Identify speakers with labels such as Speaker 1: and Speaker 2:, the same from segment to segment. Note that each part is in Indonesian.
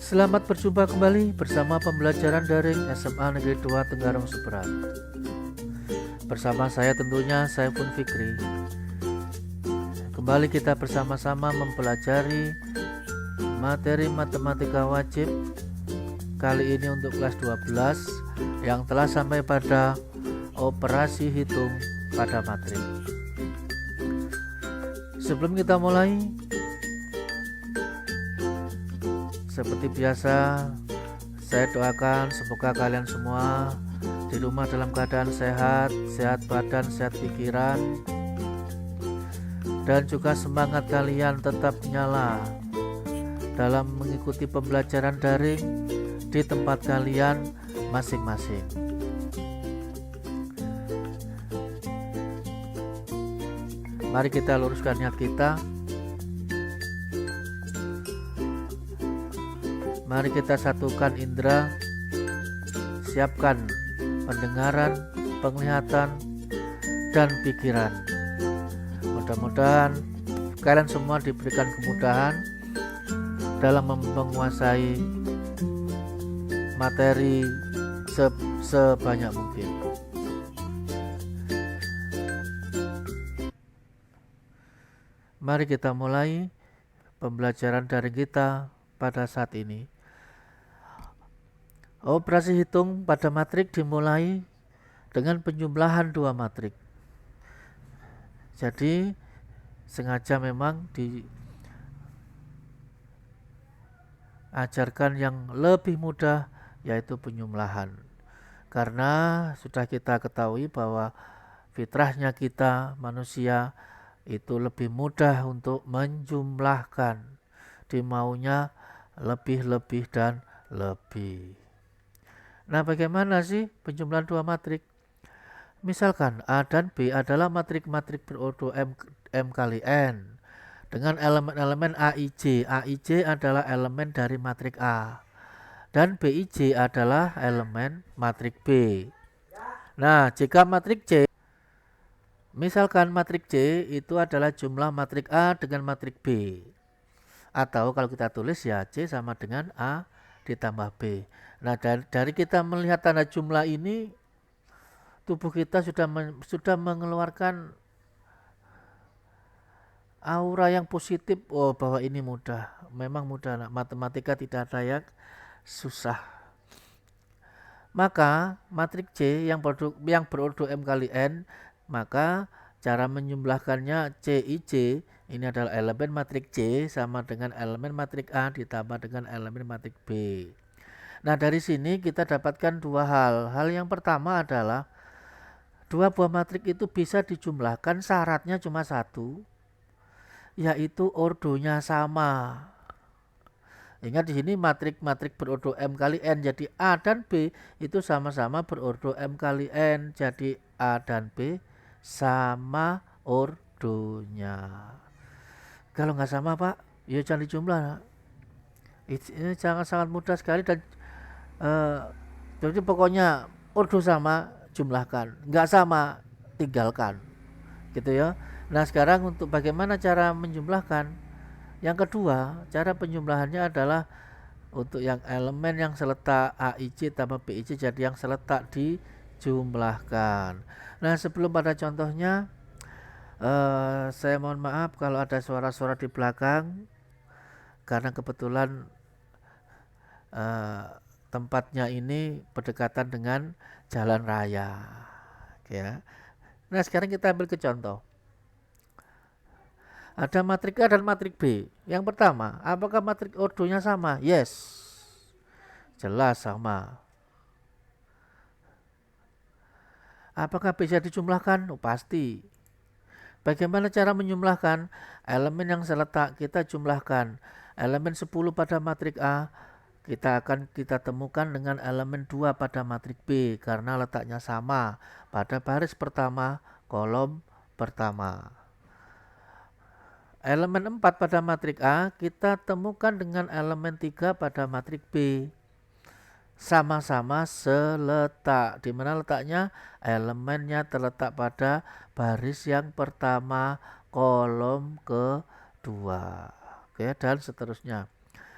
Speaker 1: Selamat berjumpa kembali bersama pembelajaran daring SMA Negeri 2 Tenggarong Seberang. Bersama saya tentunya Saiful Fikri. Kembali kita bersama-sama mempelajari materi matematika wajib. Kali ini untuk kelas 12 yang telah sampai pada operasi hitung pada matrik. Sebelum kita mulai, seperti biasa, saya doakan semoga kalian semua di rumah dalam keadaan sehat, sehat badan, sehat pikiran, dan juga semangat kalian tetap nyala dalam mengikuti pembelajaran daring di tempat kalian masing-masing. Mari kita luruskan niat kita. Mari kita satukan indera, siapkan pendengaran, penglihatan, dan pikiran. Mudah-mudahan kalian semua diberikan kemudahan dalam menguasai materi sebanyak mungkin. Mari kita mulai pembelajaran daring kita pada saat ini. Operasi hitung pada matrik dimulai dengan penjumlahan dua matrik. Jadi sengaja memang diajarkan yang lebih mudah, yaitu penjumlahan. Karena sudah kita ketahui bahwa fitrahnya kita manusia itu lebih mudah untuk menjumlahkan, dimaunya lebih dan lebih. Nah, bagaimana sih penjumlahan dua matrik? Misalkan A dan B adalah matrik-matrik berordo M kali N dengan elemen-elemen AIJ. AIJ adalah elemen dari matrik A dan BIJ adalah elemen matrik B. Nah, jika matrik C, misalkan matrik C itu adalah jumlah matrik A dengan matrik B. Atau kalau kita tulis ya C sama dengan A ditambah B. Nah, dari kita melihat tanda jumlah ini, tubuh kita sudah mengeluarkan aura yang positif. Oh, bahwa ini mudah. Memang mudah. Matematika tidak ada yang susah. Maka matrik C yang berordo M kali N, maka cara menjumlahkannya CIJ ini adalah elemen matrik C sama dengan elemen matrik A ditambah dengan elemen matrik B. Nah, dari sini kita dapatkan dua hal. Hal yang pertama adalah dua buah matrik itu bisa dijumlahkan, syaratnya cuma satu, yaitu ordonya sama. Ingat di sini matrik berordo M kali N, jadi A dan B itu sama-sama berordo M kali N, jadi A dan B sama ordonya. Kalau nggak sama, Pak, ya jangan dijumlah. Ini sangat mudah sekali dan jadi pokoknya ordo sama jumlahkan, nggak sama tinggalkan, gitu ya. Nah, sekarang untuk bagaimana cara menjumlahkan? Yang kedua, cara penjumlahannya adalah untuk yang elemen yang seletak AIJ tambah BIJ jadi yang seletak dijumlahkan. Nah, sebelum pada contohnya, saya mohon maaf kalau ada suara-suara di belakang karena kebetulan tempatnya ini berdekatan dengan jalan raya, ya. Nah, sekarang kita ambil ke contoh. Ada matrik A dan matrik B. Yang pertama, apakah matrik ordonya sama? Yes, jelas sama. Apakah bisa dijumlahkan? Oh, pasti. Bagaimana cara menjumlahkan? Elemen yang seletak kita jumlahkan. Elemen 10 pada matrik A kita temukan dengan elemen 2 pada matrik B karena letaknya sama pada baris pertama kolom pertama. Elemen 4 pada matrik A kita temukan dengan elemen 3 pada matrik B. Sama-sama seletak. Di mana letaknya? Elemennya terletak pada baris yang pertama kolom kedua. Oke, dan seterusnya.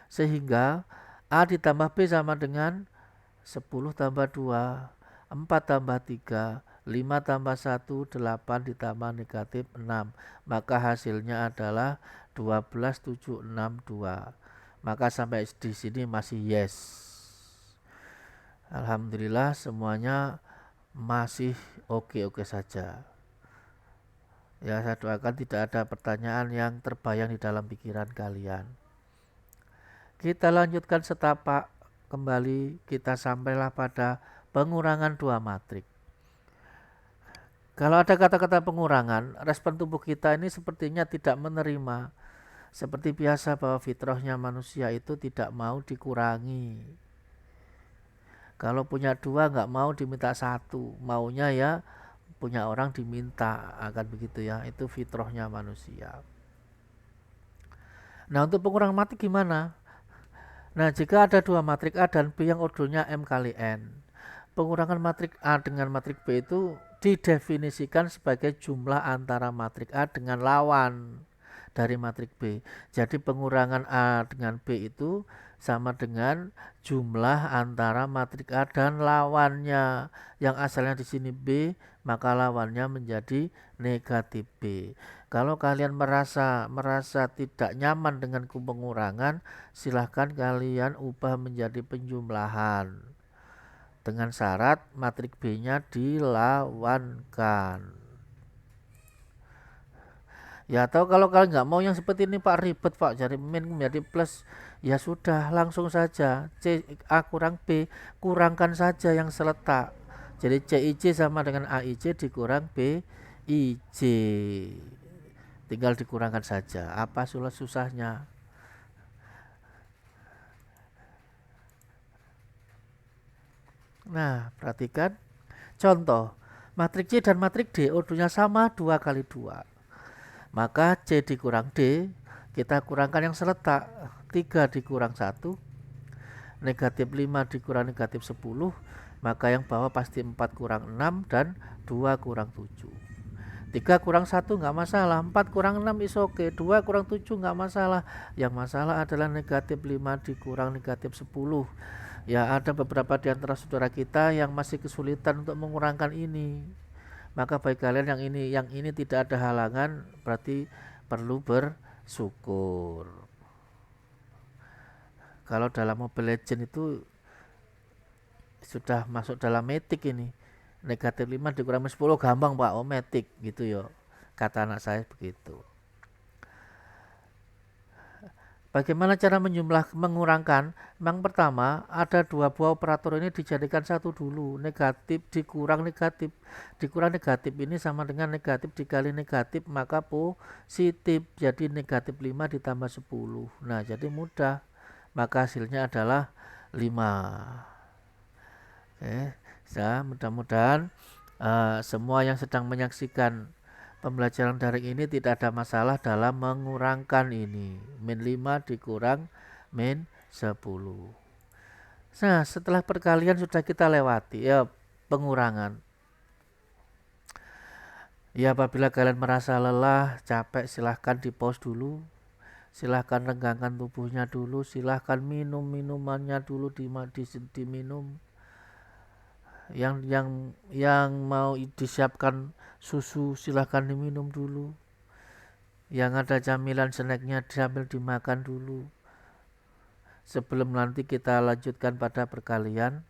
Speaker 1: Sehingga A ditambah B sama dengan 10 tambah 2, 4 tambah 3, 5 tambah 1, 8 ditambah negatif 6. Maka hasilnya adalah 12,762. Maka sampai di sini masih yes. Alhamdulillah semuanya masih oke-oke saja. Ya, saya doakan tidak ada pertanyaan yang terbayang di dalam pikiran kalian. Kita lanjutkan setapak kembali, kita sampailah pada pengurangan dua matrik. Kalau ada kata-kata pengurangan, respon tubuh kita ini sepertinya tidak menerima. Seperti biasa bahwa fitrahnya manusia itu tidak mau dikurangi. Kalau punya dua nggak mau diminta satu, maunya ya punya orang diminta, akan begitu ya. Itu fitrahnya manusia. Nah, untuk pengurangan matrik gimana? Nah, jika ada dua matrik A dan B yang ordonya M kali N, pengurangan matrik A dengan matrik B itu didefinisikan sebagai jumlah antara matrik A dengan lawan dari matrik B. Jadi pengurangan A dengan B itu sama dengan jumlah antara matrik A dan lawannya. Yang asalnya di sini B, maka lawannya menjadi negatif B. Kalau kalian merasa tidak nyaman dengan pengurangan, silahkan kalian ubah menjadi penjumlahan dengan syarat matrik B-nya dilawankan. Ya, atau kalau kalian nggak mau yang seperti ini Pak, ribet Pak, jadi min menjadi plus, ya sudah langsung saja C A kurang B, kurangkan saja yang seletak. Jadi CIC sama dengan AIC dikurang BIC. Tinggal dikurangkan saja. Apa susahnya? Nah, perhatikan contoh. Matrik C dan matrik D ordonya sama 2 kali 2. Maka C dikurang D, kita kurangkan yang seletak. 3 dikurang 1, negatif 5 dikurang negatif 10. Maka yang bawah pasti 4 kurang 6 dan 2 kurang 7. 3 kurang 1 nggak masalah, 4 kurang 6 is oke, 2 kurang 7 nggak masalah. Yang masalah adalah negatif 5 dikurang negatif 10. Ya, ada beberapa di antara saudara kita yang masih kesulitan untuk mengurangkan ini. Maka bagi kalian yang ini tidak ada halangan, berarti perlu bersyukur. Kalau dalam Mobile Legends itu sudah masuk dalam metik ini. Negatif 5 dikurang 10 gampang Pak, metik gitu ya. Kata anak saya begitu. Bagaimana cara mengurangkan? Yang pertama, ada dua buah operator ini dijadikan satu dulu. Negatif dikurang negatif. Dikurang negatif ini sama dengan negatif dikali negatif, maka positif. Jadi negatif 5 ditambah 10. Nah, jadi mudah. Maka hasilnya adalah 5. Oke, mudah-mudahan semua yang sedang menyaksikan pembelajaran daring ini tidak ada masalah dalam mengurangkan ini. Min 5 dikurang min 10. Nah, setelah perkalian sudah kita lewati ya pengurangan. Ya, apabila kalian merasa lelah, capek, silahkan di pause dulu. Silahkan renggangkan tubuhnya dulu. Silahkan minum minumannya dulu diminum. Yang mau disiapkan susu silahkan diminum dulu. Yang ada camilan snacknya sambil dimakan dulu. Sebelum nanti kita lanjutkan pada perkalian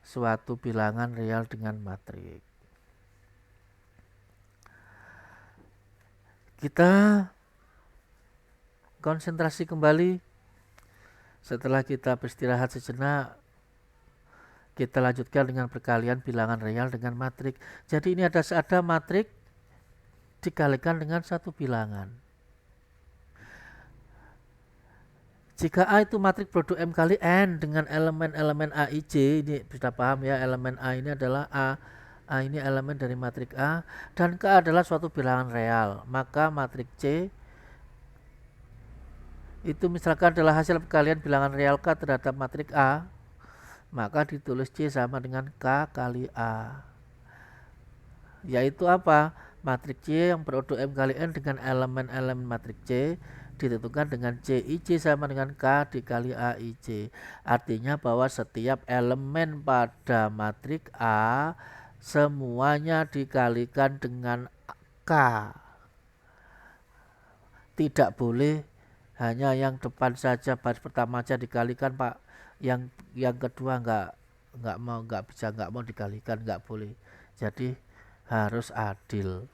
Speaker 1: suatu bilangan real dengan matrik. Kita konsentrasi kembali. Setelah kita beristirahat sejenak, kita lanjutkan dengan perkalian bilangan real dengan matrik. Jadi ini ada matrik dikalikan dengan satu bilangan. Jika A itu matrik produk M kali N dengan elemen-elemen A, I, J, ini sudah paham ya, elemen A ini adalah A ini elemen dari matrik A, dan K adalah suatu bilangan real. Maka matrik C itu misalkan adalah hasil perkalian bilangan real K terhadap matrik A, maka ditulis C sama dengan K kali A. Yaitu apa? Matrik C yang berordo M kali N dengan elemen-elemen matrik C ditentukan dengan CIC sama dengan K dikali AIC. Artinya bahwa setiap elemen pada matrik A semuanya dikalikan dengan K. Tidak boleh hanya yang depan saja, baris pertama saja dikalikan Pak. Yang kedua nggak bisa, nggak mau dikalikan, nggak boleh. Jadi harus adil.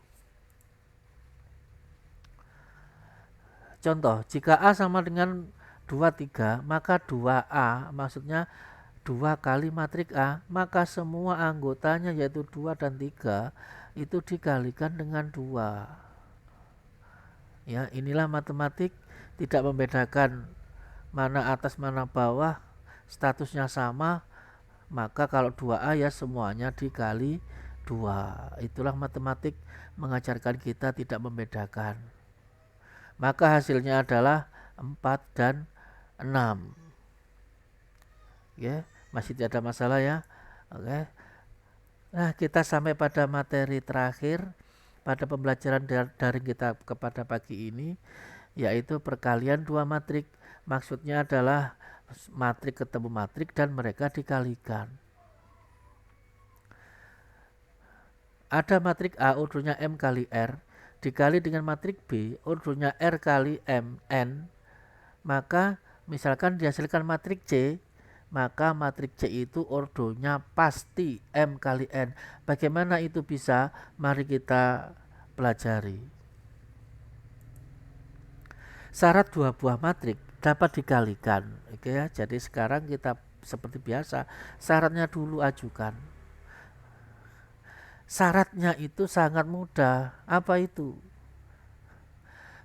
Speaker 1: Contoh, jika A sama dengan 23, maka 2A maksudnya 2 kali matrik A, maka semua anggotanya yaitu 2 dan 3 itu dikalikan dengan 2. Ya, inilah matematik, tidak membedakan mana atas mana bawah, statusnya sama, maka kalau 2A ya semuanya dikali 2. Itulah matematik mengajarkan kita tidak membedakan. Maka hasilnya adalah 4 dan 6. Ya, masih tidak ada masalah ya. Oke. Nah, kita sampai pada materi terakhir pada pembelajaran daring kita kepada pagi ini, yaitu perkalian dua matrik. Maksudnya adalah matrik ketemu matrik dan mereka dikalikan. Ada matrik A ordonya M kali R dikali dengan matrik B ordonya R kali M N, maka misalkan dihasilkan matrik C, maka matrik C itu ordonya pasti M kali N. Bagaimana itu bisa? Mari kita pelajari. Syarat dua buah matrik dapat dikalikan. Oke ya, jadi sekarang kita seperti biasa, syaratnya dulu ajukan. Syaratnya itu sangat mudah. Apa itu?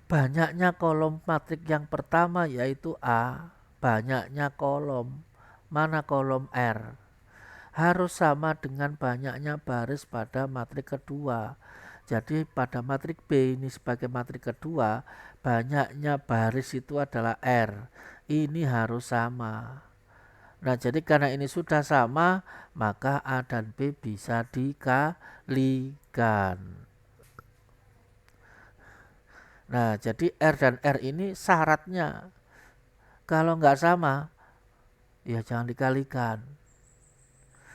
Speaker 1: Banyaknya kolom matrik yang pertama yaitu A, banyaknya kolom. Mana kolom R? Harus sama dengan banyaknya baris pada matrik kedua. Jadi pada matrik B ini sebagai matrik kedua, banyaknya baris itu adalah R. Ini harus sama. Nah, jadi karena ini sudah sama, maka A dan B bisa dikalikan. Nah, jadi R dan R ini syaratnya. Kalau nggak sama, ya jangan dikalikan.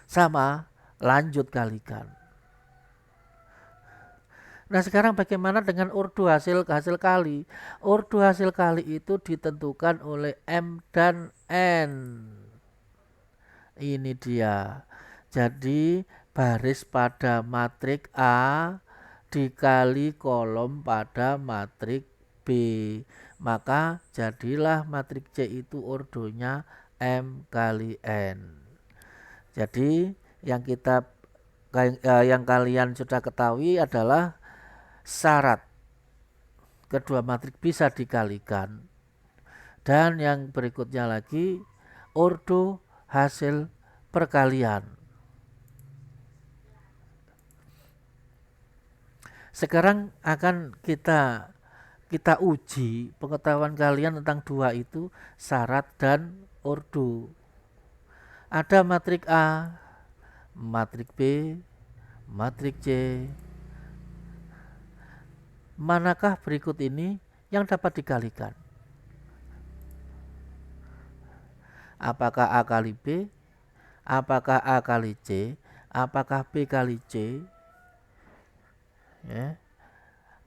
Speaker 1: Sama, lanjut kalikan. Nah, sekarang bagaimana dengan ordo hasil kali? Ordo hasil kali itu ditentukan oleh M dan N. Ini dia. Jadi baris pada matrik A dikali kolom pada matrik B, maka jadilah matrik C itu ordonya M kali N. Jadi yang kalian sudah ketahui adalah syarat kedua matrik bisa dikalikan, dan yang berikutnya lagi ordo hasil perkalian. Sekarang akan kita uji pengetahuan kalian tentang dua itu, syarat dan ordo. Ada matrik A, matrik B, matrik C. Manakah berikut ini yang dapat dikalikan? Apakah A kali B? Apakah A kali C? Apakah B kali C? Ya.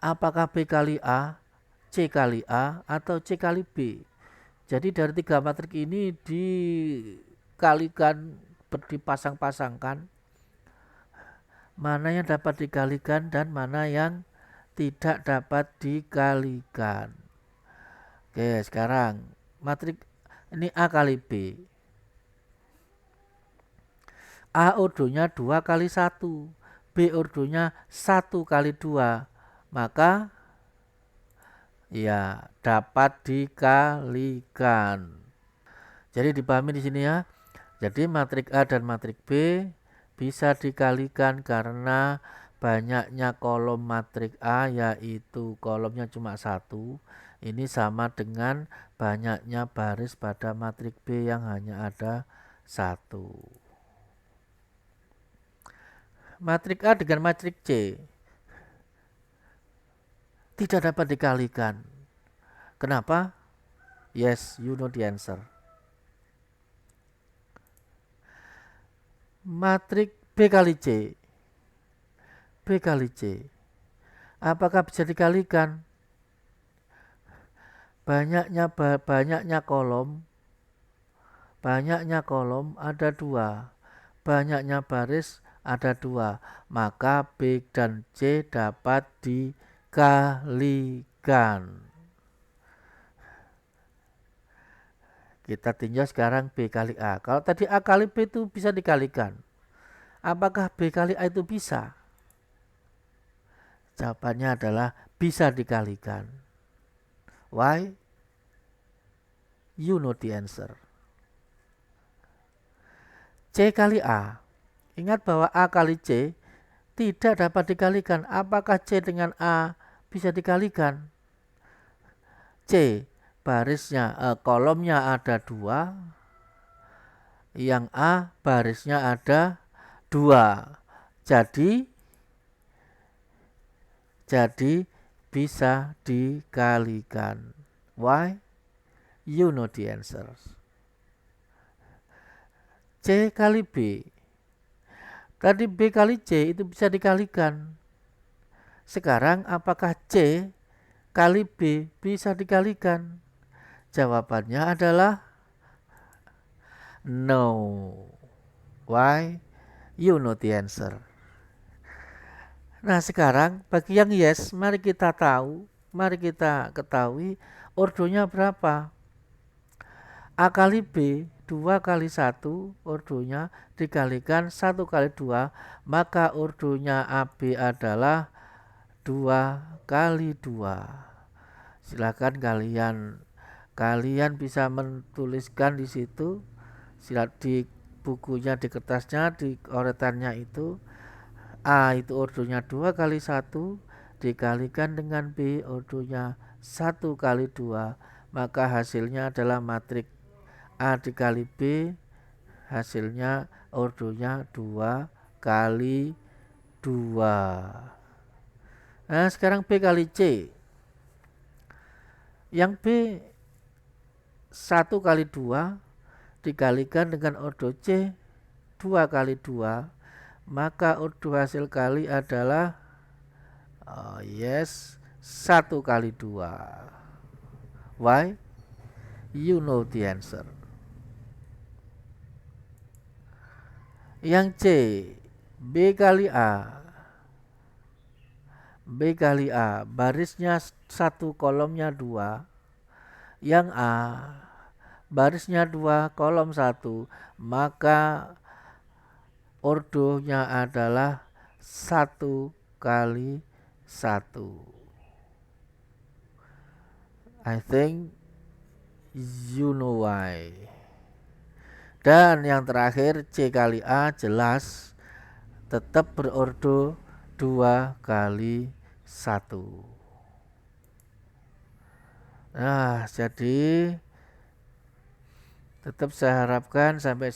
Speaker 1: Apakah B kali A, C kali A, atau C kali B? Jadi dari tiga matrik ini dikalikan, dipasang-pasangkan, mana yang dapat dikalikan dan mana yang tidak dapat dikalikan. Oke, sekarang matrik ini A kali B. A ordonya 2 kali 1, B ordonya 1 kali 2, maka ya dapat dikalikan. Jadi dipahami di sini ya. Jadi matrik A dan matrik B bisa dikalikan karena banyaknya kolom matrik A, yaitu kolomnya cuma 1. Ini sama dengan banyaknya baris pada matrik B yang hanya ada 1. Matrik A dengan matrik C tidak dapat dikalikan Kenapa? Yes, you know the answer. Matrik B kali C. B kali C. Apakah bisa dikalikan? Banyaknya kolom ada 2. Banyaknya baris ada 2. Maka B dan C dapat dikalikan. Kita tinjau sekarang B kali A. Kalau tadi A kali B itu bisa dikalikan. Apakah B kali A itu bisa? Jawabannya adalah bisa dikalikan. Why? You know the answer. C kali A. Ingat bahwa A kali C tidak dapat dikalikan. Apakah C dengan A bisa dikalikan? C barisnya kolomnya ada 2, yang A barisnya ada 2. Jadi bisa dikalikan. Why? You know the answer. C kali B. Tadi B kali C itu bisa dikalikan. Sekarang apakah C kali B bisa dikalikan? Jawabannya adalah no. Why? You know the answer. Nah sekarang bagi yang yes, mari kita ketahui ordonya berapa. A kali B 2 kali 1 ordonya dikalikan 1 kali 2, maka ordonya AB adalah 2 kali 2. Silakan kalian bisa menuliskan di situ, di bukunya, di kertasnya, di coretannya itu. A itu ordonya 2 kali 1 dikalikan dengan B ordonya 1 kali 2, maka hasilnya adalah matrik A dikali B, hasilnya ordonya 2 kali 2. Nah sekarang B kali C. Yang B 1 kali 2 dikalikan dengan ordo C 2 kali 2, maka ordo hasil kali adalah 1 kali 2. Why? You know the answer. Yang C, B kali A. B kali A, barisnya 1 kolomnya 2. Yang A, barisnya 2 kolom 1, maka ordonya adalah 1 kali 1. I think you know why. Dan yang terakhir C kali A jelas tetap berordo 2 kali 1. Nah, jadi tetap saya harapkan sampai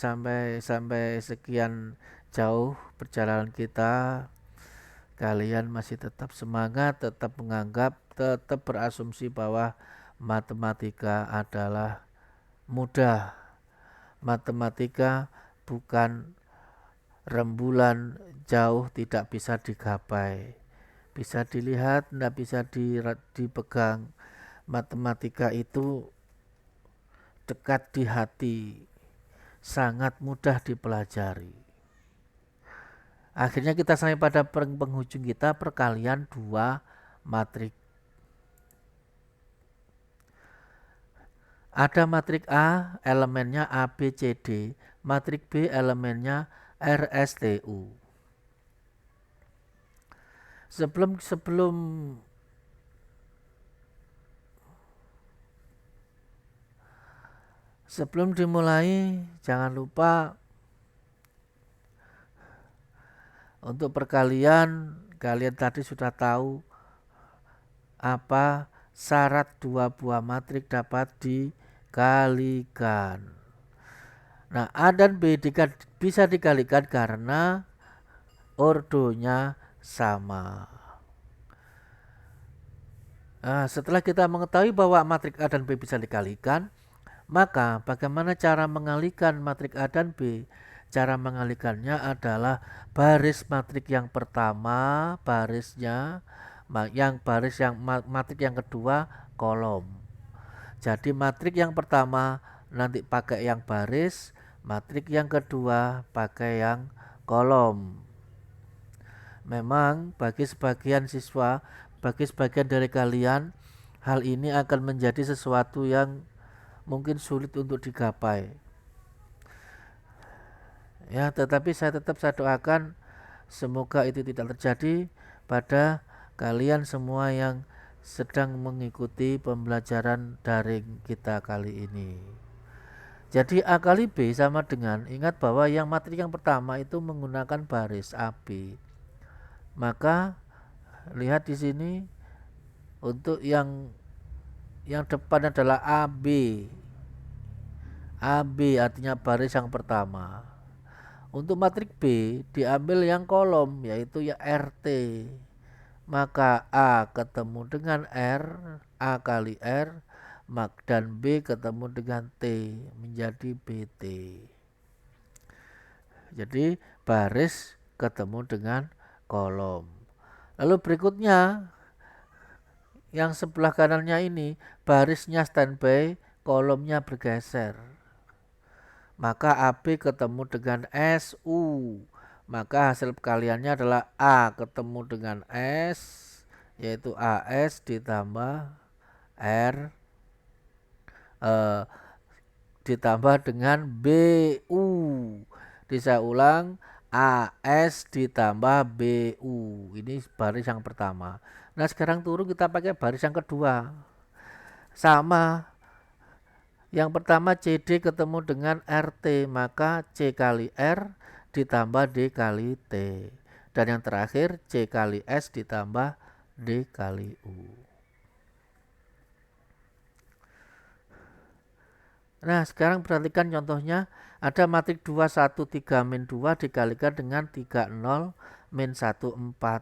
Speaker 1: sekian jauh perjalanan kita, kalian masih tetap semangat, tetap menganggap, tetap berasumsi bahwa matematika adalah mudah. Matematika bukan rembulan jauh tidak bisa digapai. Bisa dilihat, tidak bisa dipegang. Matematika itu dekat di hati, sangat mudah dipelajari. Akhirnya kita sampai pada penghujung kita, perkalian 2 matrik. Ada matrik A, elemennya A, B, C, D. Matrik B, elemennya R, S, T, U. Sebelum dimulai, jangan lupa untuk perkalian, kalian tadi sudah tahu apa syarat 2 buah matrik dapat dikalikan. Nah, A dan B bisa dikalikan karena ordonya sama. Setelah kita mengetahui bahwa matrik A dan B bisa dikalikan, maka bagaimana cara mengalihkan matrik A dan B? Cara mengalihkannya adalah baris matrik yang pertama, matrik yang kedua kolom. Jadi matrik yang pertama nanti pakai yang baris, matrik yang kedua pakai yang kolom. Memang bagi sebagian siswa, bagi sebagian dari kalian, hal ini akan menjadi sesuatu yang mungkin sulit untuk digapai. Ya, tetapi saya doakan semoga itu tidak terjadi pada kalian semua yang sedang mengikuti pembelajaran daring kita kali ini. Jadi A kali B sama dengan, ingat bahwa yang matrik yang pertama itu menggunakan baris AB. Maka lihat di sini untuk yang depan adalah AB. AB artinya baris yang pertama. Untuk matrik B diambil yang kolom yaitu ya RT. Maka A ketemu dengan R, A kali R, dan B ketemu dengan T menjadi BT. Jadi baris ketemu dengan kolom. Lalu berikutnya yang sebelah kanannya ini barisnya standby, kolomnya bergeser. Maka AB ketemu dengan SU. Maka hasil perkaliannya adalah A ketemu dengan S, yaitu AS ditambah R ditambah dengan BU. Bisa ulang, AS ditambah BU. Ini baris yang pertama. Nah sekarang turun kita pakai baris yang kedua. Sama. Yang pertama CD ketemu dengan RT, maka C kali R ditambah D kali T. Dan yang terakhir C kali S ditambah D kali U. Nah sekarang perhatikan contohnya. Ada matrik 2, 1, 3, min 2 dikalikan dengan 3, 0, min 1, 4.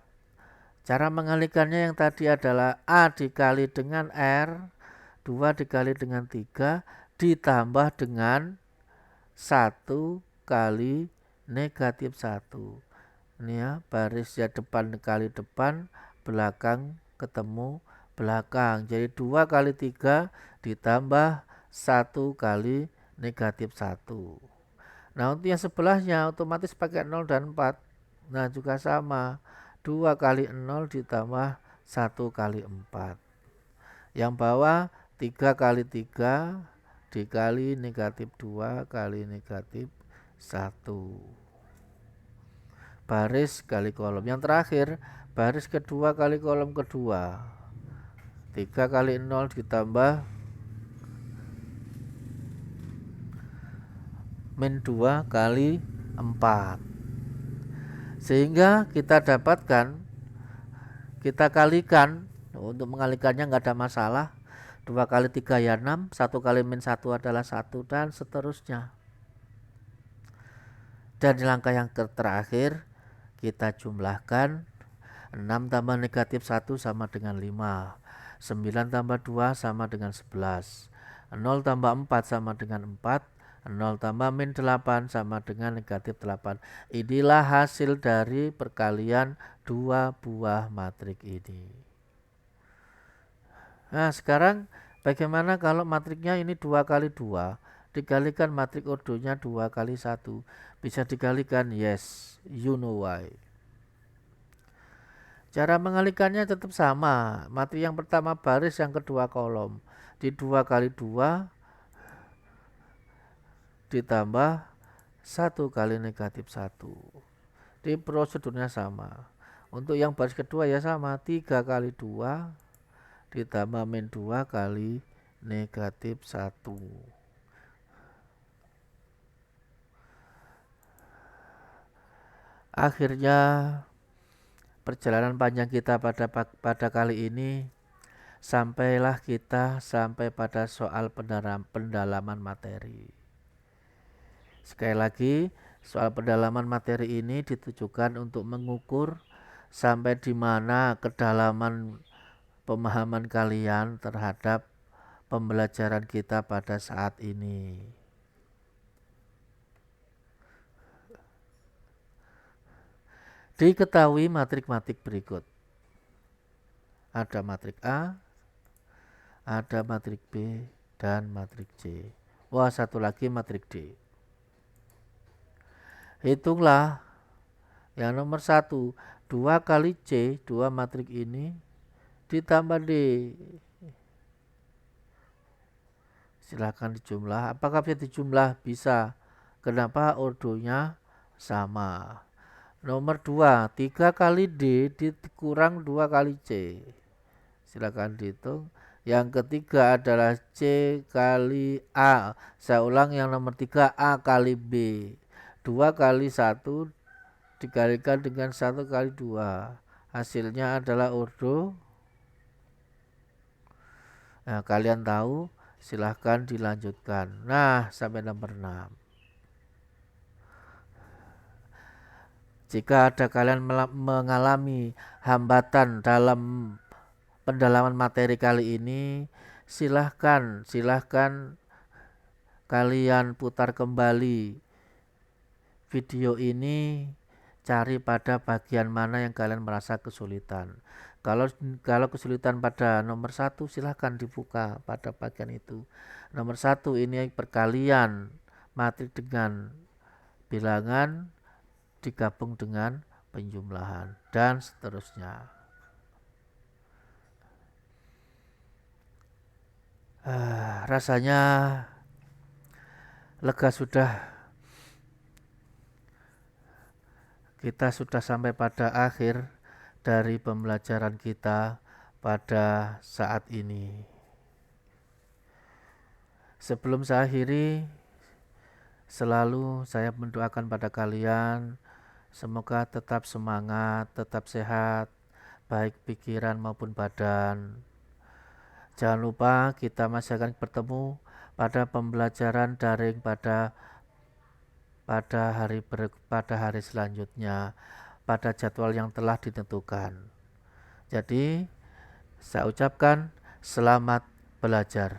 Speaker 1: Cara mengalikannya yang tadi adalah A dikali dengan R, 2 dikali dengan 3, ditambah dengan 1 kali negatif 1. Ini ya, barisnya depan kali depan, belakang ketemu belakang. Jadi 2 kali 3 ditambah 1 kali negatif 1. Nah untuk yang sebelahnya otomatis pakai 0 dan 4. Nah juga sama, 2 kali 0 ditambah 1 kali 4. Yang bawah 3 kali 3 dikali negatif 2 kali negatif 1. Baris kali kolom. Yang terakhir baris kedua kali kolom kedua. 3 kali 0 ditambah min 2 kali 4. Sehingga kita dapatkan, kita kalikan, untuk mengalikannya nggak ada masalah. 2 kali 3 ya 6, 1 kali min 1 adalah 1, dan seterusnya. Dan di langkah yang terakhir kita jumlahkan. 6 tambah negatif 1 sama dengan 5. 9 tambah 2 sama dengan 11. 0 tambah 4 sama dengan 4. 0 tambah min 8 sama dengan negatif 8. Inilah hasil dari perkalian dua buah matrik ini. Nah sekarang bagaimana kalau matriknya ini 2 kali 2 dikalikan matrik ordonya 2 kali 1. Bisa dikalikan? Yes, you know why. Cara mengalikannya tetap sama. Matrik yang pertama baris, yang kedua kolom. Di 2 kali 2 ditambah 1 kali negatif 1. Di prosedurnya sama. Untuk yang baris kedua ya sama, 3 kali 2 ditambah min 2 kali negatif 1. Akhirnya perjalanan panjang kita pada kali ini sampailah kita sampai pada soal pendalaman materi. Sekali lagi, soal pendalaman materi ini ditujukan untuk mengukur sampai di mana kedalaman pemahaman kalian terhadap pembelajaran kita pada saat ini. Diketahui matrik-matrik berikut. Ada matrik A, ada matrik B, dan matrik C. Wah, satu lagi matrik D. Hitunglah yang nomor 1, 2 kali C, 2 matrik ini ditambah D. Silahkan dijumlah. Apakah bisa dijumlah? Bisa. Kenapa? Ordonya sama. Nomor 2, 3 kali D dikurang 2 kali C. Silakan dihitung. Yang ketiga adalah C kali A. Saya ulang, yang nomor 3 A kali B. 2 kali 1 dikalikan dengan 1 kali 2. Hasilnya adalah ordo. Nah, kalian tahu, silahkan dilanjutkan. Nah, sampai nomor 6. Jika ada kalian mengalami hambatan dalam pendalaman materi kali ini, silahkan kalian putar kembali video ini, cari pada bagian mana yang kalian merasa kesulitan. Kalau kesulitan pada nomor 1, silahkan dibuka pada bagian itu. Nomor 1 ini perkalian matrik dengan bilangan digabung dengan penjumlahan dan seterusnya. Rasanya lega sudah. Kita sudah sampai pada akhir dari pembelajaran kita pada saat ini. Sebelum saya akhiri, selalu saya mendoakan pada kalian, semoga tetap semangat, tetap sehat, baik pikiran maupun badan. Jangan lupa kita masih akan bertemu pada pembelajaran daring pada hari selanjutnya, pada jadwal yang telah ditentukan. Jadi, saya ucapkan selamat belajar.